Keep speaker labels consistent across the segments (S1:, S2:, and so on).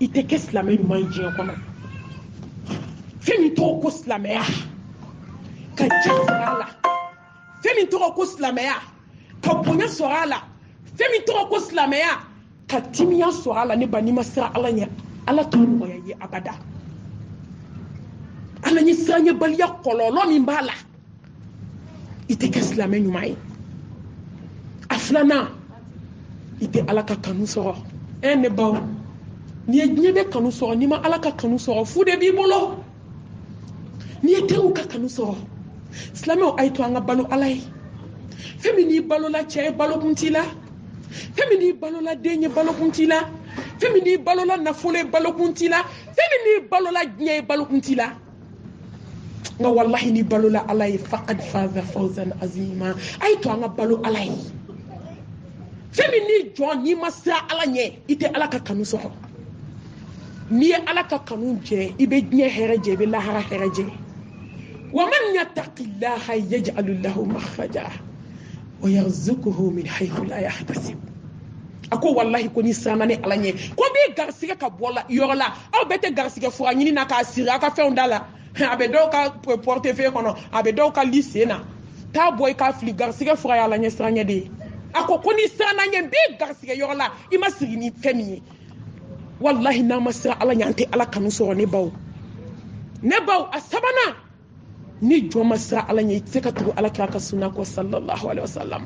S1: i tɛ kɛ silamɛ ɲuman ye diɲɛ kɔnɔ fɛn min tɔgɔ ko silamɛya ka diɲɛ sɔrɔ a la fɛn min tɔgɔ ko silamɛya ka bonya sɔrɔ a la fɛn min tɔgɔ ko silamɛya ka timiya sɔrɔ a la ne ba n'i ma siran ala ɲɛ ala t'o nɔgɔya ye abada ala ɲɛ siranɲɛbaliya kɔlɔlɔ min b'a la i tɛ kɛ silamɛ ɲuman ye a filanan i tɛ ala ka kanu sɔrɔ ne baw n'i ye diɲɛ bɛ kanu sɔrɔ n'i ma ala ka kanu sɔrɔ fu de b'i bolo n'i ye teriw ka kanu sɔrɔ silamɛw a ye to an ka balo ala ye fɛn min n'i balola cɛ ye balokun t'i la fɛn min n'i balola den ye balokun t'i la fɛn min n'i balola nafolo ye balokun t'i la fɛn min n'i balola diɲɛ ye balokun t'i la nka walahi n'i balola ala ye faqad faza fawzan azima a ye to an ka balo ala ye fɛn min n'i jɔn n'i ma siran ala ɲɛ i tɛ ala ka kanu sɔrɔ n'i ye ala ka kanu jɛ i bɛ diɲɛ hɛrɛ jɛ i bɛ lahara hɛrɛ jɛ wa man yattaqillaha yaj'al lahu makhraja wa yarzuquhu min haythu la yahtasib a ko wallahi ko ni siranna ni ala ɲɛ ko b'i garisigɛ ka bɔ la yɔrɔ la aw bɛɛ tɛ garisigɛ fura ɲini na k'a siri aw ka fɛnw da la a bɛ dɔw ka portefeuille kɔnɔ a bɛ dɔw ka li sen na taa bɔ i k'a fili garisigɛ fura y'ala ɲɛ siranɲɛ de ye a ko ni siranna ɲɛ b'i garisigɛ yɔrɔ la i ma sigi ni fɛn min ye wallahi n'a ma siran ala ɲɛ an tɛ ala kanu sɔrɔ ne baw a sabanan ni jɔn ma siran ala ɲɛ i tɛ se ka tugu ala kira ka sunna kɔ sallallahu alaihi wasallam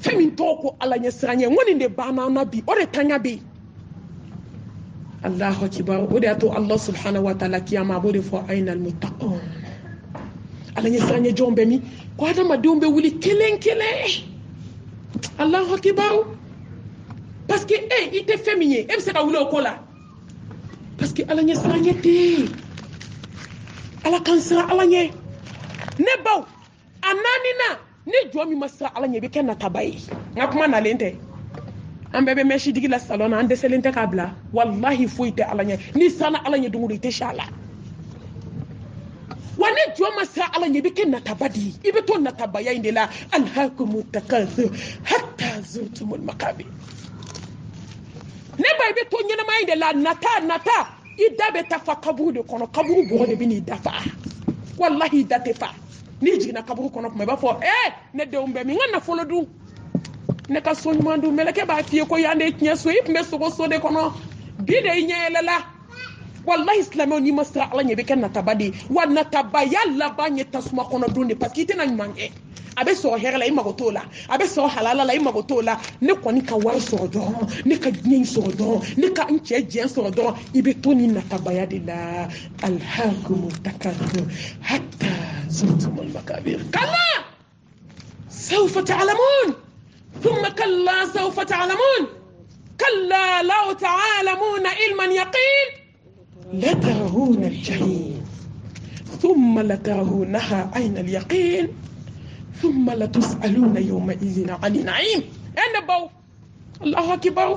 S1: fɛn min tɔgɔ ko ala ɲɛ siran ɲɛ n ko nin de banna an na bi o de tanya bɛ yen Allahu akbar o de y'a to Allah subhanahu wa ta'ala kiyama a b'o de fɔ ayna al-muttaqun ala ɲɛ siran ɲɛ jɔn bɛ min ko adamadenw bɛ wuli kelen kelen Allahu akbar parce que i tɛ fɛn min ye e bɛ se ka wuli o ko la parce que ala ɲɛ siran ɲɛ tɛ yen ala kan siran ala ɲɛ ne baw a naaninan ni jɔn min ma siran ala ɲɛ i bɛ kɛ nataba ye n ka kuma nalen tɛ an bɛɛ bɛ mɛsi digi la salon na an dɛsɛlen tɛ k'a bila wallahi foyi tɛ ala ɲɛ ni siranna ala ɲɛ don o don i tɛ si a la wa ni jɔn ma siran ala ɲɛ i bɛ kɛ nataba de ye i bɛ to natabaya in de la alhaakumu takathur hatta zurtumul maqabir ne ba i bɛ to ɲɛnamaya in de la nata i da bɛ taa fa kaburu de kɔnɔ kaburu bɔgɔ de bɛ n'i dafa wallahi i da tɛ fa n'i jiginna kaburu kɔnɔ kuma i b'a fɔ ne denw bɛ min n ka nafolo dun ne ka so ɲuman dun mɛlɛkɛ b'a f'i ye ko yan de ye tiɲɛ so i tun bɛ sogo so de kɔnɔ bi de i ɲɛ yɛlɛla wallahi silamɛw n'i ma siran ala ɲɛ i bɛ kɛ nataba de ye wa natabaya laban ye tasuma kɔnɔ don de parce que i tɛna ɲuman kɛ a bɛ sɔrɔ hɛrɛ la i mago t'o la a bɛ sɔrɔ halala la i mago t'o la ne kɔni ka wari sɔrɔ dɔrɔn ne ka diɲɛ in sɔrɔ dɔrɔn ne ka n cɛ diɲɛ sɔrɔ dɔrɔn i bɛ to ni natabaya de la alhaakumu takathur hatta zurtumul maqabir kalla sawfa ta'lamun ثم كلا سوف تعلمون كلا لو تعلمون علم اليقين لترون الجحيم ثم لترونها عين اليقين ثم لتسألون يومئذ عن النعيم أنا باو الله أكبر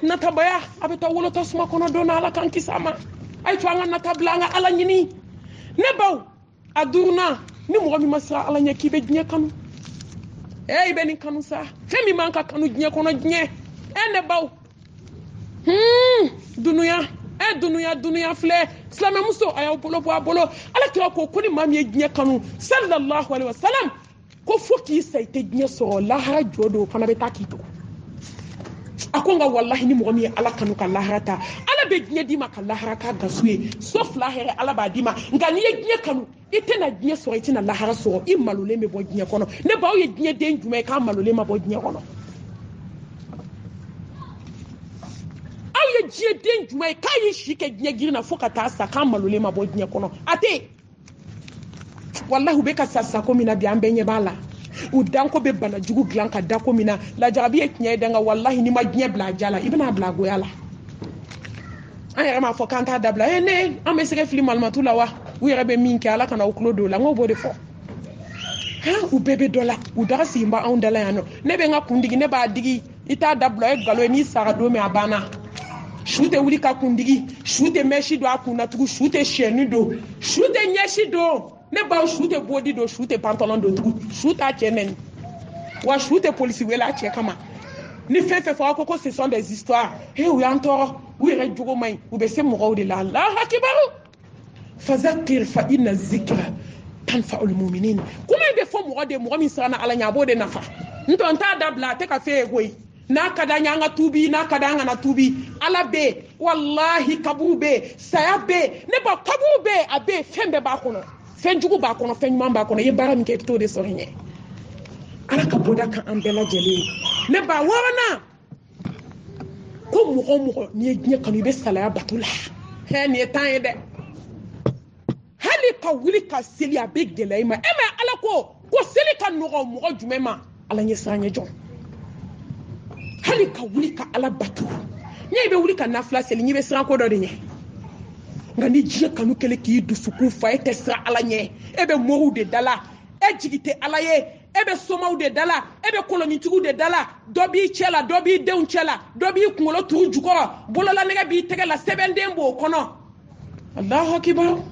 S1: نتبايا أبي تقول تسمع كنا دون على كان كسامة أي تونا نتبلغ على نيني نباو أدورنا نمرمي مسرا على نيكي بدنيا كانوا i bɛ nin kanu sa fɛn min man ka kanu diɲɛ kɔnɔ diɲɛ ne baw dunuya filɛ silamɛmuso a y'aw bolo bɔ a bolo ala kira ko ni maa min ye diɲɛ kanu sallallahu alaihi wasallam ko fo k'i sa i tɛ diɲɛ sɔrɔ lahara jɔ don o fana bɛ taa k'i to a ko nka wallahi ni mɔgɔ min ye ala kanu ka lahara ta ala bɛ diɲɛ d'i ma ka lahara k'a gasu ye sauf lahara ala b'a d'i ma nka n'i ye diɲɛ kanu i tɛna diɲɛ sɔrɔ i tɛna lahara sɔrɔ i malolen bɛ bɔ diɲɛ kɔnɔ ne ba aw ye diɲɛ den jumɛn ye k'a malolen ma bɔ diɲɛ kɔnɔ aw ye diɲɛ den jumɛn ye k'a ye si kɛ diɲɛ girin na fo ka taa sa k'a malolen ma bɔ diɲɛ kɔnɔ a tɛ wallahi u bɛ ka sa sako min na bi an bɛɛ ɲɛ b'a la u danko bɛ bana jugu dilan ka dako min na lajarabi ye tiɲɛ ye dɛ nka wallahi n'i ma diɲɛ bila a ja la i bɛna bila a goya la an yɛrɛ m'a fɔ k'an t'a dabila an bɛ se ka fili malimatu la wa u yɛrɛ bɛ min kɛ ala kana u tulo don o la n ko b'o de fɔ u bɛɛ bɛ dɔ la u daga sigi bɛ anw dala yan nɔ ne bɛ n ka kundigi ne b'a digi i t'a dabila o ye nkalon ye n'i sara don min a banna su tɛ wuli ka kundigi su tɛ mɛsi don a kun na tugun su tɛ siyɛni don su tɛ ɲɛsi don ne baw su tɛ bodi don su tɛ pantalon don tugun su t'a cɛ nɛni wa su tɛ polisi wele a cɛ kama ni fɛn fɛn fɔ ko ce sont des histoires u y'an tɔɔrɔ u yɛrɛ jogo man ɲi u bɛ se mɔgɔw de la Allahu akibaru fazakir fa inna zikra tanfa'ul mu'minin kuma bɛ fɔ mɔgɔ de mɔgɔ min siranna Ala ɲɛ a b'o de nafa n tɔ n t'a dabila a tɛ ka fɛn ye koyi n'a ka d'an ye an ka tuubi n'a ka d'an kana tuubi Ala bɛ yen wallahi kaburu bɛ yen saya bɛ yen ne ba kaburu bɛ yen a bɛ yen fɛn bɛɛ b'a kɔnɔ fɛn jugu b'a kɔnɔ fɛn ɲuman b'a kɔnɔ i ye baara min kɛ i bɛ t'o de sɔrɔ ɲɛ Ala ka bɔda kan an bɛɛ lajɛlen ne ba wɔɔrɔnan ko mɔgɔ mɔgɔ n'i ye diɲɛ kanu i bɛ salaya bato la nin ye temps ye dɛ hali ka wuli ka seli a bɛ gɛlɛya i ma mɛ Ala ko seli ka nɔgɔ mɔgɔ jumɛn ma Ala ɲɛ siran ɲɛ jɔn hali ka wuli ka Ala bato n'i bɛ wuli ka nafila seli n'i bɛ siran ko dɔ de ɲɛ nka ni diɲɛ kanu kɛlen k'i dusukun fa e tɛ siran Ala ɲɛ e bɛ moriw de dala e jigi tɛ Ala ye e bɛ somaw de dala e bɛ kolonitigiw de dala dɔ b'i cɛ la dɔ b'i denw cɛ la dɔ b'i kunkolo turu jukɔrɔ bolola nɛgɛ b'i tɛgɛ la sɛbɛnden b'o kɔnɔ Allahu akibar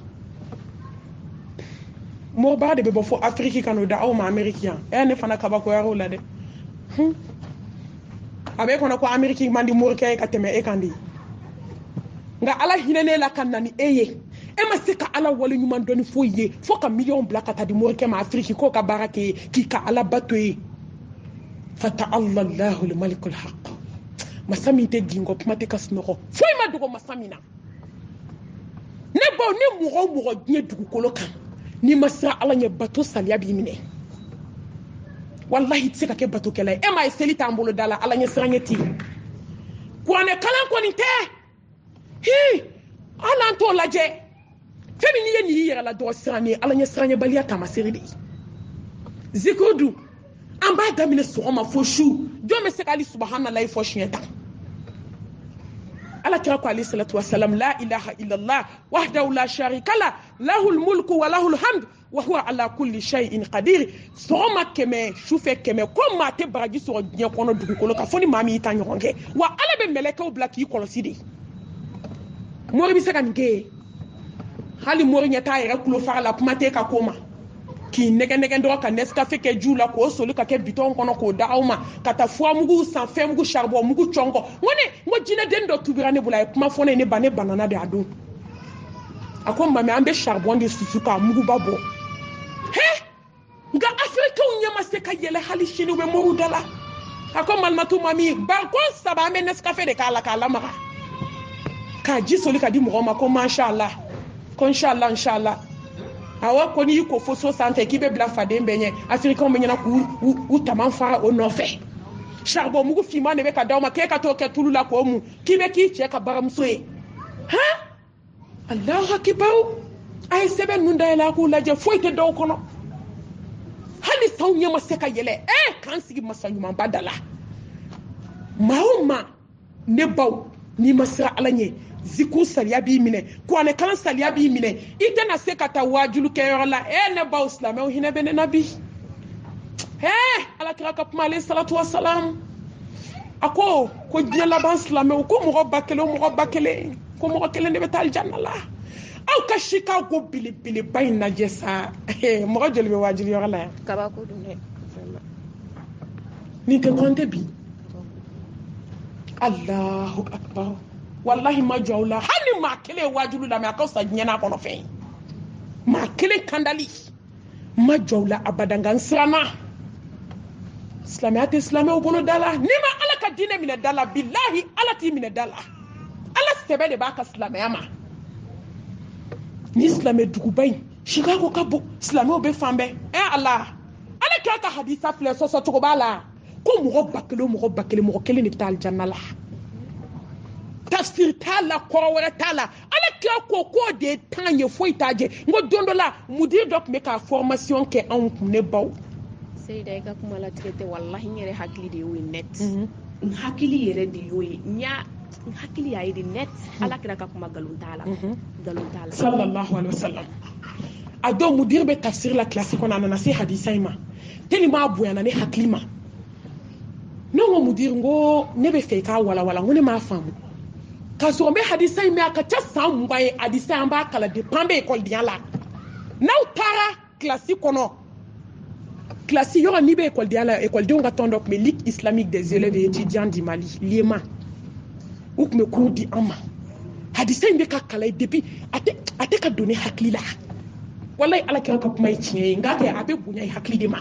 S1: mɔgɔbaga de bɛ bɔ fo Afiriki ka n'o da aw ma Ameriki yan ne fana kabakoyara o la dɛ a bɛ kɔnɔ ko Ameriki man di morikɛ ye ka tɛmɛ e kan de nka Ala hinɛ la ka na ni e ye e ma se ka Ala wale ɲuman dɔn foyi ye fo ka miliyɔn bila ka taa di morikɛ ma Afiriki k'o ka baara kɛ k'i ka Ala bato ye fata'ala Allahul malikul haq masa min tɛ ginkɔ kuma tɛ ka sunɔgɔ foyi ma dogo masa min na ne baw ni mɔgɔ o mɔgɔ diɲɛ dugukolo kan n'i ma siran Ala ɲɛ bato saliya b'i minɛ wallahi i tɛ se ka kɛ batokɛla ye e m'a ye seli t'an bolo da la Ala ɲɛ siran ɲɛ tɛ yen kuranɛ kalan kɔni tɛ Ala an t'o lajɛ fɛn min n'i ye nin y'i yɛrɛ la dɔgɔ siran ye Ala ɲɛ siran ɲɛ baliya taamasere de ye zikiri dun an b'a daminɛ sɔgɔma fo su jɔn bɛ se ka hali subahanallahi fɔ siɲɛ tan Ala kira ko alayhi salatu wasalam la ilaha illallah wahdahu la sharika la lahul mulku wa lahul hamd wa huwa ala kulli shay'in qadir sɔgɔma kɛmɛ sufɛ kɛmɛ ko maa tɛ baraji sɔrɔ diɲɛ kɔnɔ dugukolo kan fo ni maa min y'i ta ɲɔgɔn kɛ wa Ala bɛ mɛlɛkɛw bila k'i kɔlɔsi de mori bɛ se ka nin kɛ hali mori ɲɛ t'a yɛrɛ kulo faga la kuma tɛ ka ko ma k'i nɛgɛ dɔrɔn ka Nescafé kɛ ju la k'o soli ka kɛ bitɔn kɔnɔ k'o da aw ma ka taa fuwamugu san fɛnmugu charbon mugu cɔngɔ n ko jinɛden dɔ tubira ne bolo a ye kuma fɔ ne ye ne banana de a don a ko mami an bɛ charbon de susu k'a muguba bɔ nka Afirikaw ɲɛ ma se ka yɛlɛ hali sini u bɛ moriw da la a ko malimatu mami barikon 3 an bɛ Nescafé de k'a la k'a lamaga k'a ji soli ka di mɔgɔw ma ko mashallah ko inshallah awɔ ko n'i y'i ko fo so sanfɛ k'i bɛ bila faden bɛɛ ɲɛ Afirikaw bɛ ɲɛna k'u tama fara o nɔfɛ charbon mugu finman de bɛ ka d'aw ma k'e ka t'o kɛ tulu la k'o mun k'i bɛ k'i cɛ ka baramuso ye Allahu akibaru a ye sɛbɛn ninnu dayɛlɛ a k'u lajɛ foyi tɛ dɔw kɔnɔ hali sanw ɲɛ ma se ka yɛlɛ k'an sigi masa ɲumanba da la maa o maa ne baw n'i ma siran Ala ɲɛ ziku saliya b'i minɛ kuranɛ kalan saliya b'i minɛ i tɛna se ka taa wajulu kɛyɔrɔ la ne baw silamɛw hinɛ bɛ ne na bi Ala kira ka kuma alayhi salatu wasalam a ko diɲɛ laban silamɛw ko mɔgɔ ba kelen ko mɔgɔ kelen de bɛ taa alijanna la aw ka Chicago belebeleba in lajɛ sa mɔgɔ joli bɛ wajulu yɔrɔ la yan
S2: kabako dun dɛ
S1: nin tɛ kɔnte bi Allahu akbar wallahi ma jɔ aw la hali maa kelen ye wajulu lamɛn a ka fisa diɲɛ n'a kɔnɔ fɛn ye maa kelen kandali ma jɔ aw la abada nka n siranna silamɛya tɛ silamɛw bolo da la n'i ma Ala ka diinɛ minɛ da la bilahi Ala t'i minɛ da la Ala sɛbɛ de b'a ka silamɛya ma ni silamɛ duguba in Chicago ka bon silamɛw bɛ fan bɛɛ Ala k'a ka hadisa filɛ sɔsɔ cogo b'a la ko mɔgɔ ba kelen mɔgɔ kelen de bɛ taa alijanna la tafsir t'a la kɔrɔ wɛrɛ t'a la Ala kira ko k'o de ye temps ye foyi t'a jɛ n ko don dɔ la mudiri dɔ tun bɛ ka formation kɛ anw kun ne baw
S2: Seyida i ka kuma latigɛ tɛ wallahi n yɛrɛ hakili de y'o ye net n hakili yɛrɛ de y'o ye n hakili y'a ye de net Ala kira ka kuma nkalon t'a la
S1: sallallahu alaihi wasallam a don mudiri bɛ tafsir la classe kɔnɔ a nana se hadisa in ma tellement a bonyana ne hakili ma ne ko mudiri n ko ne bɛ fɛ i k'a walawala n ko ne m'a faamu k'a sɔrɔ n bɛ hadisa in mɛn a ka ca san 20 ye hadisa an b'a kalan depuis an bɛ école denya la n'aw taara classe kɔnɔ classe yɔrɔ n'i bɛ école la écoledenw ka tɔn dɔ tun bɛ Ligue islamique des élèves et étudiants du Mali LIEMA u tun bɛ cours di an ma hadisa in bɛ ka kalan depuis a tɛ ka don ne hakili la wallahi ala kira ka kuma ye tiɲɛ ye nka kɛ a bɛ bonya i hakili de ma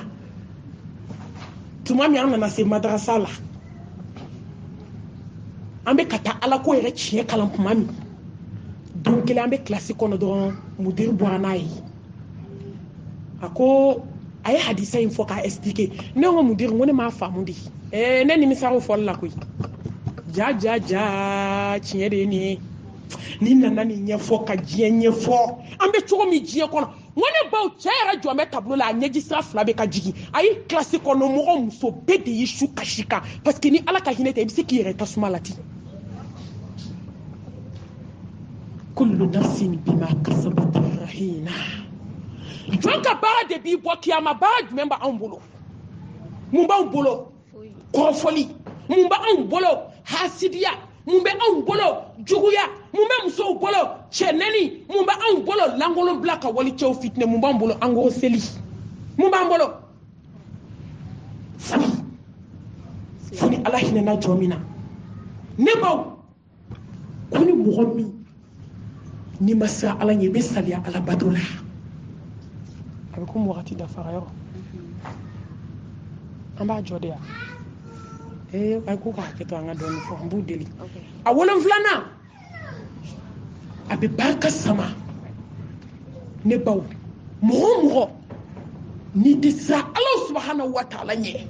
S1: tuma min an nana se madrasa la an bɛ ka taa ala ko yɛrɛ tiɲɛ kalan tuma min don kelen an bɛ kilasi kɔnɔ dɔrɔn mudiri bɔra n'a ye a ko a ye hadisa in fɔ k'a expliquer ne ko mudiri n ko ne m'a faamu de ne nimisara o fɔli la koyi ja tiɲɛ de ye nin ye ni nana nin ɲɛfɔ ka diɲɛ ɲɛfɔ an bɛ cogo min diɲɛ kɔnɔ n ko ne baw cɛ yɛrɛ jɔn bɛ tableau la a ɲɛji sira fila bɛ ka jigin a ye kilasi kɔnɔ mɔgɔ muso bɛɛ de y'i su kasi kan parce que ni ala ka hinɛ tɛ i bɛ se k'i yɛrɛ tasuma la ten kullu nafsin bima kasabat rahina jɔn ka baara de b'i bɔ kiyama baara jumɛn b'anw bolo mun b'anw bolo kɔrɔfɔli mun b'anw bolo hasidiya mun bɛ anw bolo juguya mun bɛ musow bolo cɛnɛni mun bɛ anw bolo lankolon bila ka wali cɛw fitinɛ mun b'anw bolo angoro seli mun b'an bolo foni ala hinɛna jɔn min na ne baw ko ni mɔgɔ min n'i ma siran ala ɲɛ i bɛ saliya ala bato la a bɛ komi wagati dafara yɔrɔ an b'a jɔ de yan a ko k'a hakɛ to an ka dɔɔnin fɔ an b'u deli a wolonfilanan a bɛ barika sama ne baw mɔgɔ o mɔgɔ n'i tɛ siran ala subahanahu wa taala ɲɛ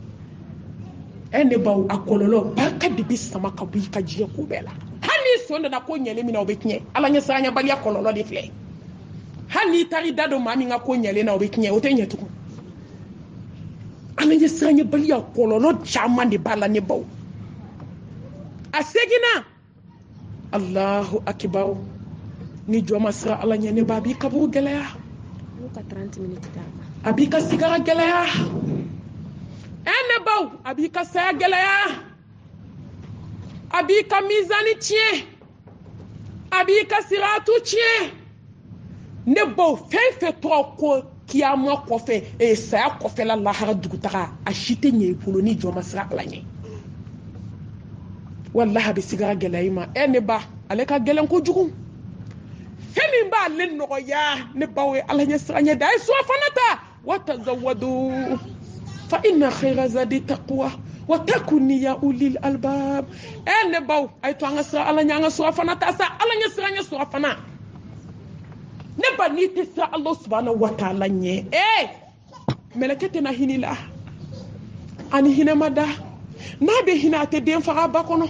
S1: ne baw a kɔlɔlɔ barika de bɛ sama ka bɔ i ka diɲɛ ko bɛɛ la hali n'i sɔn nana ko ɲɛlen min na o bɛ tiɲɛ ala ɲɛ siranyɛbaliya kɔlɔlɔ de filɛ hali n'i taara i da don maa min ka ko ɲɛlen na o bɛ tiɲɛ o tɛ ɲɛ tugun ala ɲɛ siranyɛbaliya kɔlɔlɔ caman de b'a la ne baw a seginna Allahu akibaru ni jɔ ma siran ala ɲɛ ne ba a b'i kaburu gɛlɛya a b'i ka sigara gɛlɛya ne baw a b'i ka saya gɛlɛya a b'i ka mizani tiɲɛ a b'i ka siratu tiɲɛ ne baw fɛn fɛn tɔgɔ ko kiyama kɔfɛ saya kɔfɛla lahara dugutaga a si tɛ ɲɛ i bolo ni jɔ ma siran ala ɲɛ wallahi a bɛ sigara gɛlɛya i ma ne ba ale ka gɛlɛn kojugu fɛn min b'ale nɔgɔya ne baw ye ala ɲɛ siran ɲɛ da a ye surafana ta wa tazawwadu fa inna khayra zadi taqwa wa takuni ya ulil albab ne baw a ye to an ka siran ala ɲɛ an ka surafana ta sa ala ɲɛ siran ɲɛ surafana ne ba n'i tɛ siran ala subhanahu wa taala ɲɛ mɛlɛkɛ tɛna hinɛ la ani hinɛ ma da n'a bɛ hinɛ a tɛ den faga ba kɔnɔ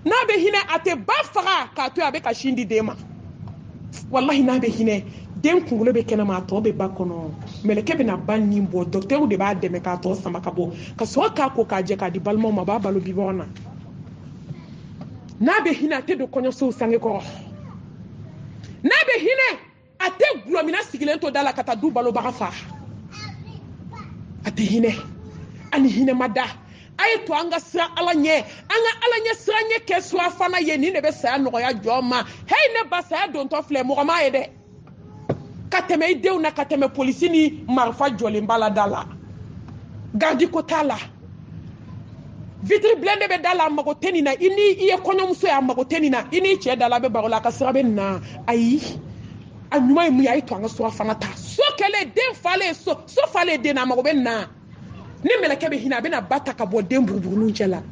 S1: n'a bɛ hinɛ a tɛ ba faga k'a to a bɛ ka sin di den ma wallahi n'a bɛ hinɛ den kunkolo bɛ kɛnɛma a tɔ bɛ ba kɔnɔ mɛlɛkɛ bɛna ba nin bɔ dɔkitɛriw de b'a dɛmɛ k'a tɔ sama ka bɔ ka sɔrɔ k'a ko k'a jɛ k'a di balimaw ma a b'a balo bibɔgɔ na n'a bɛ hinɛ a tɛ don kɔɲɔsow sange kɔrɔ n'a bɛ hinɛ a tɛ gulɔmina sigilen to da la ka taa du balobaga fa a tɛ hinɛ ani hinɛ ma da a ye to an ka siran ala ɲɛ an ka ala ɲɛ siran ɲɛ kɛ surafana ye nin de bɛ saya nɔgɔya jɔn ma ne ba saya dontɔ filɛ mɔgɔ m'a ye dɛ ka tɛmɛ i denw na ka tɛmɛ polisi ni marifa jɔlen b'a la da la gardi ko t'a la vitre blende bɛ da la a mago tɛ nin na i ye kɔɲɔmuso ye a mago tɛ nin na i n'i cɛ da la a bɛ baro la a ka sira bɛ nin na ayi a ɲuman ye mun ye a ye to an ka surafana ta so kɛlen den falen so falen den na a mago bɛ nin na ni mɛlɛkɛ bɛ hinɛ a bɛna ba ta ka bɔ den buruburuninw cɛ la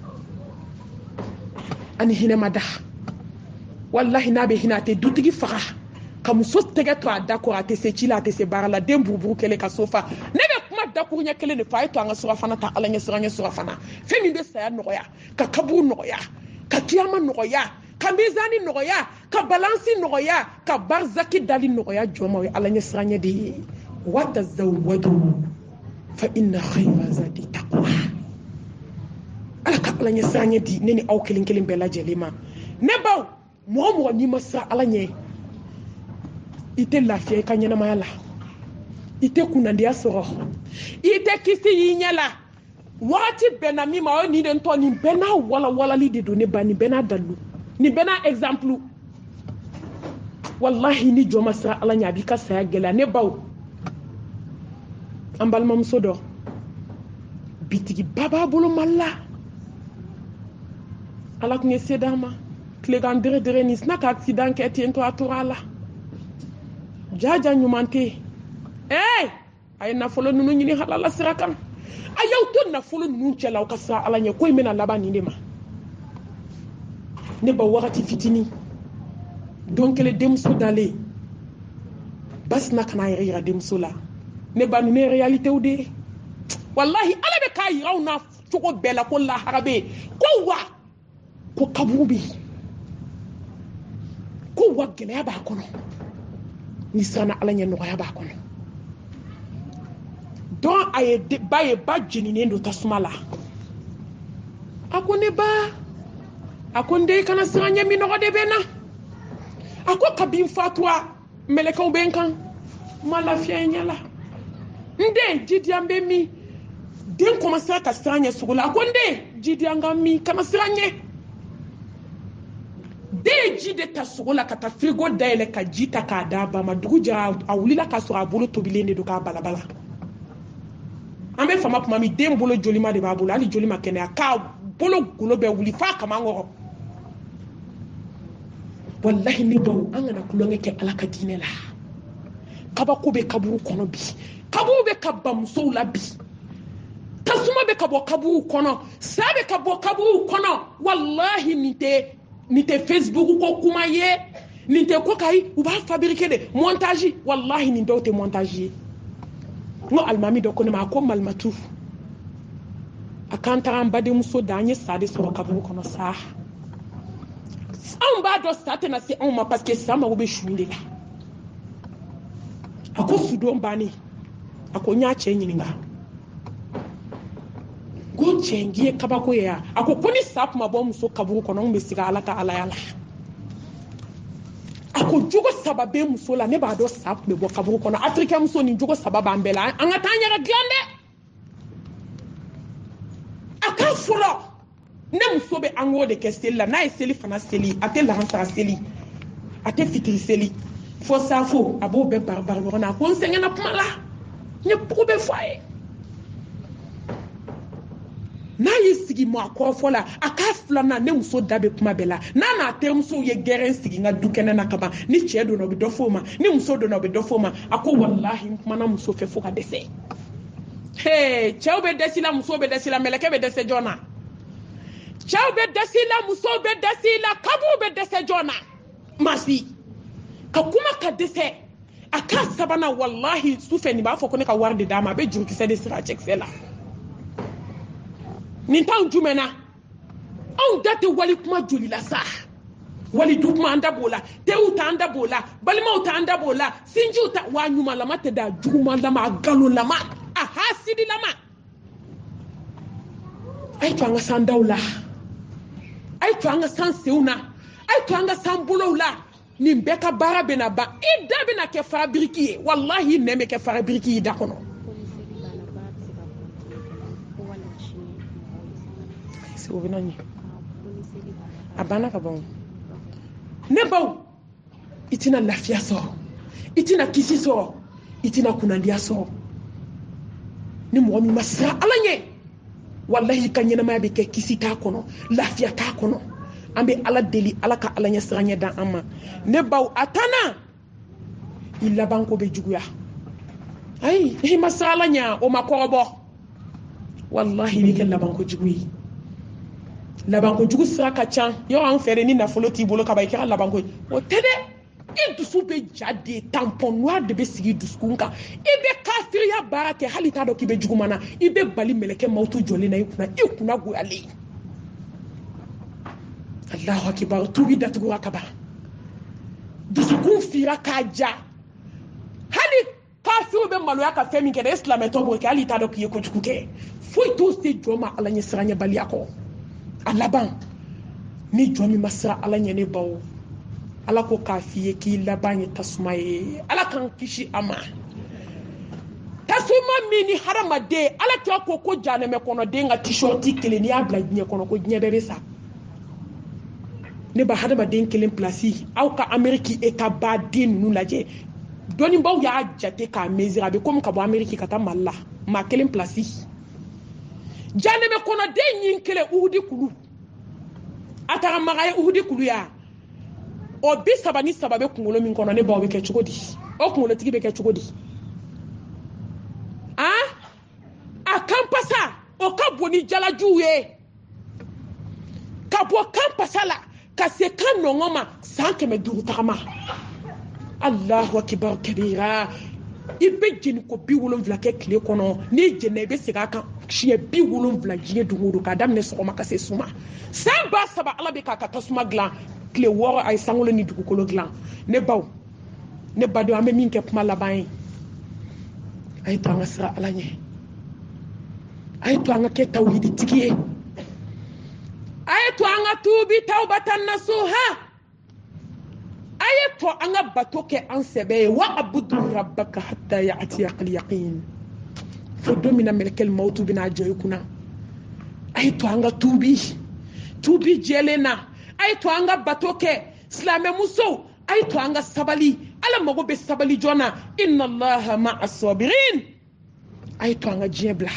S1: ani hinɛ ma da wallahi n'a bɛ hinɛ a tɛ dutigi faga ka muso tɛgɛ to a da kɔrɔ a tɛ se ci la a tɛ se baara la den buruburu kɛlen ka so fa ne bɛ kuma dakuru ɲɛ kelen de fɔ a ye to an ka surafana ta ala ɲɛ siran ɲɛ surafana fɛn min bɛ saya nɔgɔya ka kaburu nɔgɔya ka kiyama nɔgɔya ka mizani nɔgɔya ka balansi nɔgɔya ka barzaki dali nɔgɔya jɔn ma o ye ala ɲɛ siran ɲɛ de ye wa tazawwadu fa inna khayra zadi taqwa ala ka ala ɲɛ siran ɲɛ di ne ni aw kelen kelen bɛɛ lajɛlen ma ne baw mɔgɔ mɔgɔ n'i ma siran ala ɲɛ i tɛ lafiya i ka ɲɛnamaya la i tɛ kunnadiya sɔrɔ i tɛ kisi y'i ɲɛ la wagati bɛɛ na min ma o ye nin de tɔ nin bɛɛ n'a walawalali de don ne ba nin bɛɛ n'a dalu nin bɛɛ n'a exemple wallahi ni jɔ ma siran ala ɲɛ a b'i ka saya gɛlɛya ne baw an balimamuso dɔ bitigi baba bolo malla ala kun ye sedama tilegan dere ni sina ka accident kɛ ten to a tora la jaja ɲuman tɛ a ye nafolo ninnu ɲini halala sira kan a y'aw to nafolo ninnu cɛla aw ka siran ala ɲɛ ko in bɛna laban nin de ma ne ba wagati fitinin don kelen denmuso dalen basina kana yɛrɛ yira denmuso la ne ba nin ne réalitéw de wallahi ala bɛ k'a yira aw na cogo bɛɛ la ko lahara bɛ yen ko wa ko kaburu bɛ yen ko wa gɛlɛya b'a kɔnɔ ni siranna ala ɲɛ nɔgɔya b'a kɔnɔ dɔn a ye ba jeninen don tasuma la a ko ne ba a ko n den kana siran ɲɛ minɔgɔ de bɛ na a ko kabi n fatura mɛlɛkɛw bɛ n kan ma lafiya n ɲɛ la n den jidiyan bɛ min den kɔmasera ka siran ɲɛ sugu la a ko n den jidiyan ka min kana siran ɲɛ den ye ji de ta sogo la ka taa frigo dayɛlɛ ka ji ta k'a d'a ba ma dugu jɛra a wulila k'a sɔrɔ a bolo tobilen de don k'a balabala an bɛ fama tuma min den bolo jolima de b'a bolo hali joli ma kɛnɛya k'a bolo golo bɛ wuli f'a kaman kɔrɔ wallahi ne baw an kana kulonkɛ kɛ ala ka diinɛ la kabako bɛ kaburu kɔnɔ bi kaburu bɛ ka ban musow la bi tasuma bɛ ka bɔ kaburu kɔnɔ sa bɛ ka bɔ kaburu kɔnɔ wallahi nin tɛ Facebook ko kuma ye nin tɛ ko kayi u b'a fabriquer de montage wallahi nin dɔw tɛ montage ye n ko alimami dɔ ko ne ma a ko malimatu a k'an taga an badenmuso da an ye sa de sɔrɔ kaburu kɔnɔ sa anw b'a dɔn sa tɛna se anw ma parce que sa mago bɛ su de la a ko sudon bannen a ko n y'a cɛ ɲininka ko cɛ n k'i ye kabako ye ya a ko ni sa tuma bɔ muso kaburu kɔnɔ n bɛ siga ala ka alaya la a ko jogo saba bɛ muso la ne b'a dɔn sa tun bɛ bɔ kaburu kɔnɔ afirikɛn muso nin jogo saba b'an bɛɛ la an ka taa an yɛrɛ dilan dɛ a ka fɔlɔ ne muso bɛ an k'o de kɛ seli la n'a ye seli fana seli a tɛ lahansara seli a tɛ fitiri seli fo safo a b'o bɛɛ bari ɲɔgɔn na a ko n sɛgɛnna kuma la n ye bugu bɛ fɔ a ye n'a y'i sigi mɔ a kɔrɔfɔ la a k'a filanan ne muso da bɛ kuma bɛɛ la n'a n'a terimusow ye gɛrɛn sigi n ka du kɛnɛ na kaban ni cɛ donna o bɛ dɔ fɔ o ma ni muso donna o bɛ dɔ fɔ o ma a ko walahi n kumana muso fɛ fo ka dɛsɛ cɛw bɛ dɛsɛ la musow bɛ dɛsɛ la mɛlɛkɛ bɛ dɛsɛ jɔn na cɛw bɛ dɛsɛ la musow bɛ dɛsɛ la kaburu bɛ dɛsɛ jɔn na masi ka kuma ka dɛsɛ a k'a sabanan walahi sufɛ nin b'a fɔ ko ne ka wari de d'a ma a bɛ jurukisɛ de siri a cɛkisɛ la nin t'anw jumɛn na anw da tɛ wali kuma joli la sa wali du kuma an da b'o la teriw t'an da b'o la balimaw t'an da b'o la sinjiw ta wa ɲumanlama tɛ da jugumanlama a galonlama a hasidilama a ye to an ka san daw la a ye to an ka san senw na a ye to an ka san bolow la nin bɛɛ ka baara bɛna ban i da bɛna kɛ farabiriki ye wallahi nɛn bɛ kɛ farabiriki i da kɔnɔ o bɛ na ɲɛ a banna ka ban ne baw i tɛna lafiya sɔrɔ i tɛna kisi sɔrɔ i tɛna kunnadiya sɔrɔ ni mɔgɔ min ma siran ala ɲɛ wallahi ka ɲɛnamaya bɛ kɛ kisi t'a kɔnɔ lafiya t'a kɔnɔ an bɛ ala deli ala ka ala ɲɛ siran ɲɛ da an ma ne baw a tanna i labanko bɛ juguya ayi i ma siran ala ɲɛ o ma kɔrɔbɔ wallahi i bɛ kɛ labanko jugu ye labanko jugu sira ka ca yɔrɔ an fɛ ni nafolo t'i bolo kaban i kɛra labanko ye o tɛ dɛ i dusu bɛ ja de tampon noir de bɛ sigi dusukun kan i bɛ kafiriya baara kɛ hali t'a dɔn k'i bɛ juguman na i bɛ bali mɛlɛkɛ mawutu jɔlen na i kunna goyalen Allahu akibar tubi datugura ka ban dusukun fira k'a ja hali kafiriw bɛ maloya ka fɛn min kɛ dɛ e silamɛtɔ b'o kɛ hali t'a dɔn k'i ye kojugu kɛ foyi t'o se jɔ ma ala ɲɛ siran ɲɛ baliya kɔ a laban ni jɔn min ma siran ala ɲɛ ne baw ala ko k'a f'i ye k'i laban ye tasuma ye ala k'an kisi a ma tasuma min ni hadamaden ala k'a ko janɛmɛ kɔnɔden ka t-shirt kelen n'i y'a bila diɲɛ kɔnɔ ko diɲɛ bɛɛ bɛ sa ne ba hadamaden kelen place aw ka Ameriki eta ba den ninnu lajɛ dɔnnibaw y'a jate k'a mesurer a bɛ komi ka bɔ Ameriki ka taa Mali la maa kelen place janeme kono de nyin kele uhudi kulu atara magaye uhudi kulu ya o bi sabani sababe kungolo min kono ne bawo ke chugodi o kungolo tigi be ke chugodi a kampasa o ka boni jala juwe ka bo kampasa la ka se kan nongoma sanke me duru tagama Allahu akbar kabira ibe jeni ko bi wolonvla ke kile kono ni jene be se ka kan shiye bi wolonvla jine dungudu ka damne sokoma ka se suma samba saba ala be ka ka tasuma glan kile woro ay sangolo ni dugukolo glan ne baw ne bado ambe min ke puma laban ay to nga sira ala nye ay to nga ke tawhidi tikiye ay to nga tubi tawbatan nasuha ay to nga batoke an sebe wa abudu rabbaka hatta ya'tiyaka al-yaqin fo domina melkel mautu bina joykuna ay to nga tubi jelena ay to nga batoke slame muso ay to nga sabali ala mago be sabali jona inna allaha ma'as sabirin ay to nga jebla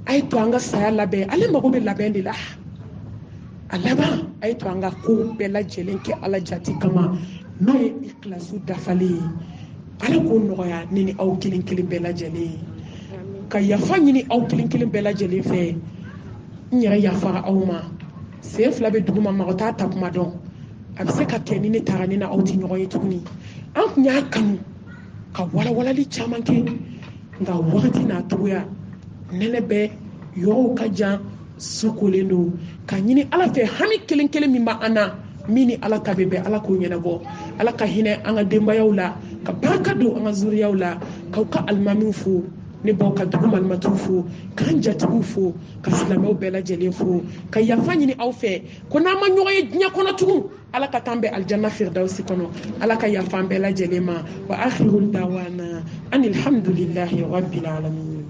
S1: ay to nga saya labe ala mago be labe ndila alaba ay to nga ko be la jelenke ala jati kama no ikhlasu dafali ala ko noya nini aw kilin be la jeli ka yafa nyini aw kilin be la jeli fe nyere yafa awma se fla be duguma magota tapuma don abse ka keni ne tarani na awti nyogo yituni an nya kanu ka wala li chaman ke nga wakati na tuya nene be yo ka jan sukulendo ka nyini ala fe hami kilin mi ma ana mini ala tabe be ala ko nyena bo ala ka hine anga demba yawla ka barka do anga zuri yawla ka almamin fu ne bo ka duguma almatufu kan jatu fu ka silamo be la jele fu ka yafanyi ni awfe ko na ma nyoye nya kono tugu ala ka tambe aljanna firdausi kono ala ka yafambe la jele ma wa akhirul dawana anil hamdulillahi rabbil alamin